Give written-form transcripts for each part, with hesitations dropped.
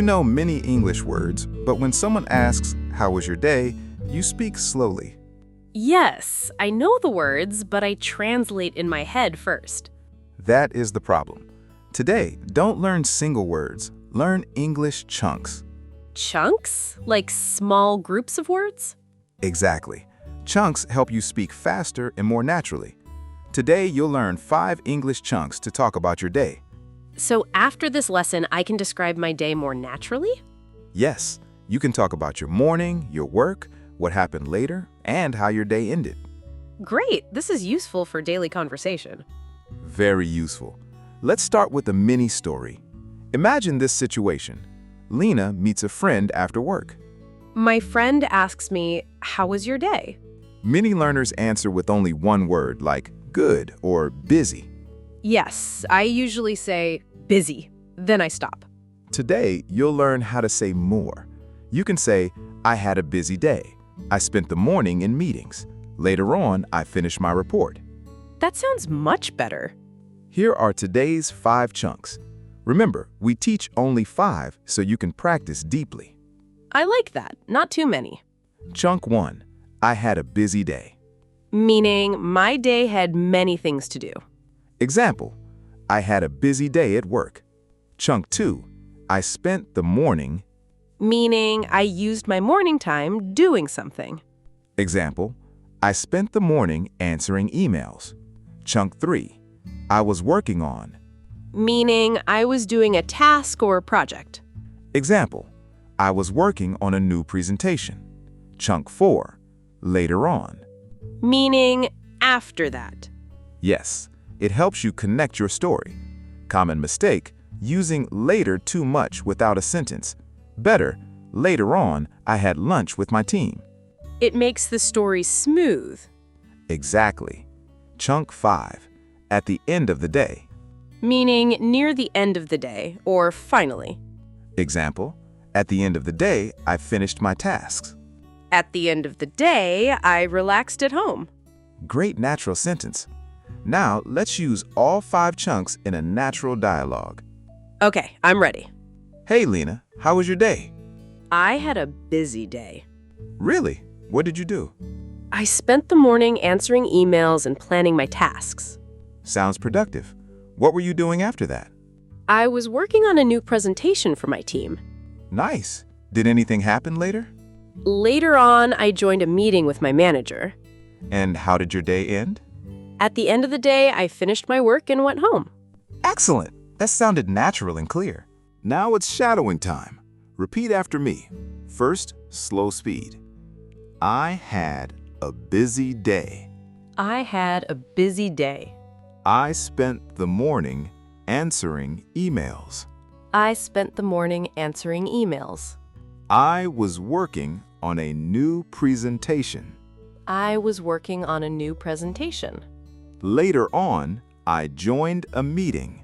You know many English words, but when someone asks, "How was your day?" you speak slowly. Yes, I know the words, but I translate in my head first. That is the problem. Today, don't learn single words. Learn English chunks. Chunks? Like small groups of words? Exactly. Chunks help you speak faster and more naturally. Today, you'll learn 5 English chunks to talk about your day. So after this lesson, I can describe my day more naturally? Yes, you can talk about your morning, your work, what happened later, and how your day ended. Great, this is useful for daily conversation. Very useful. Let's start with a mini story. Imagine this situation. Lena meets a friend after work. My friend asks me, "How was your day?" Many learners answer with only one word, like good or busy. Yes, I usually say busy. Then I stop. Today, you'll learn how to say more. You can say, "I had a busy day. I spent the morning in meetings. Later on, I finished my report." That sounds much better. Here are today's 5 chunks. Remember, we teach only 5 so you can practice deeply. I like that, not too many. Chunk 1, I had a busy day. Meaning, my day had many things to do. Example, I had a busy day at work. Chunk 2, I spent the morning. Meaning, I used my morning time doing something. Example, I spent the morning answering emails. Chunk 3, I was working on. Meaning, I was doing a task or a project. Example, I was working on a new presentation. Chunk 4, later on. Meaning, after that. Yes, it helps you connect your story. Common mistake, using later too much without a sentence. Better, later on, I had lunch with my team. It makes the story smooth. Exactly. Chunk 5, at the end of the day. Meaning, near the end of the day, or finally. Example, at the end of the day, I finished my tasks. At the end of the day, I relaxed at home. Great natural sentence. Now, let's use all 5 chunks in a natural dialogue. Okay, I'm ready. Hey, Lena, how was your day? I had a busy day. Really? What did you do? I spent the morning answering emails and planning my tasks. Sounds productive. What were you doing after that? I was working on a new presentation for my team. Nice. Did anything happen later? Later on, I joined a meeting with my manager. And how did your day end? At the end of the day, I finished my work and went home. Excellent. That sounded natural and clear. Now it's shadowing time. Repeat after me. First, slow speed. I had a busy day. I had a busy day. I spent the morning answering emails. I spent the morning answering emails. I was working on a new presentation. I was working on a new presentation. Later on, I joined a meeting.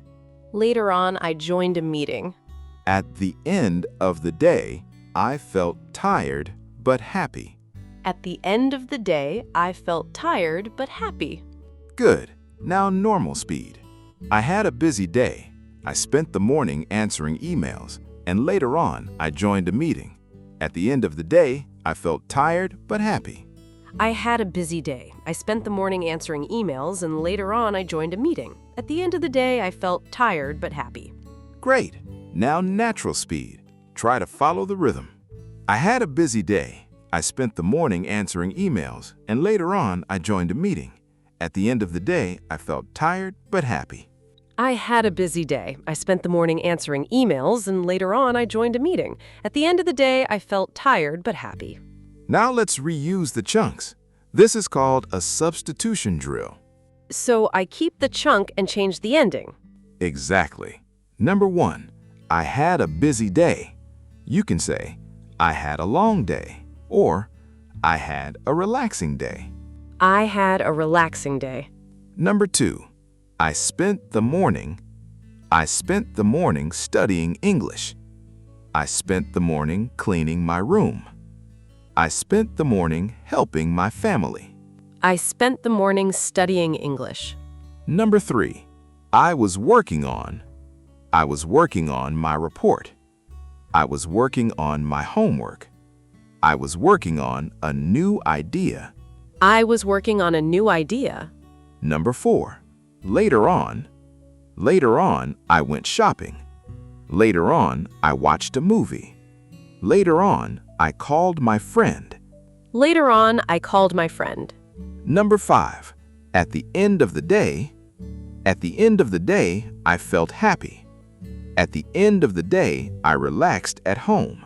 Later on, I joined a meeting. At the end of the day, I felt tired but happy. At the end of the day, I felt tired but happy. Good. Now normal speed. I had a busy day. I spent the morning answering emails, and later on, I joined a meeting. At the end of the day, I felt tired but happy. I had a busy day. I spent the morning answering emails, and later on, I joined a meeting. At the end of the day, I felt tired but happy. Great. Now natural speed. Try to follow the rhythm. I had a busy day. I spent the morning answering emails, and later on, I joined a meeting. At the end of the day, I felt tired but happy. I had a busy day. I spent the morning answering emails, and later on, I joined a meeting. At the end of the day, I felt tired but happy. Now let's reuse the chunks. This is called a substitution drill. So I keep the chunk and change the ending. Exactly. Number 1, I had a busy day. You can say, I had a long day, or I had a relaxing day. I had a relaxing day. Number 2, I spent the morning studying English. I spent the morning cleaning my room. I spent the morning helping my family. I spent the morning studying English. Number 3, I was working on my report. I was working on my homework. I was working on a new idea. I was working on a new idea. Number 4. Later on. Later on, I went shopping. Later on, I watched a movie. Later on, I called my friend. Later on, I called my friend. Number 5. At the end of the day. At the end of the day, I felt happy. At the end of the day, I relaxed at home.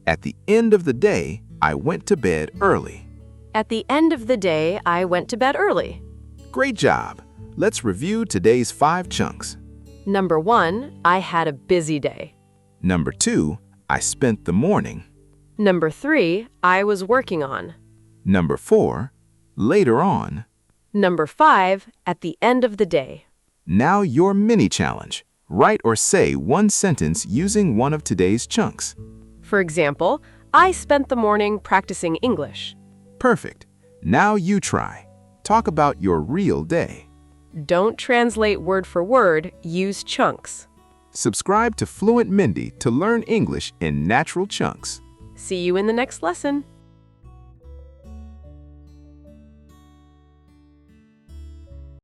At the end of the day, I went to bed early. At the end of the day, I went to bed early. Great job! Let's review today's 5 chunks. Number 1, I had a busy day. Number 2, I spent the morning. Number 3, I was working on. Number 4, later on. Number 5, at the end of the day. Now your mini challenge. Write or say one sentence using one of today's chunks. For example, I spent the morning practicing English. Perfect. Now you try. Talk about your real day. Don't translate word for word, use chunks. Subscribe to FluentMindee to learn English in natural chunks. See you in the next lesson.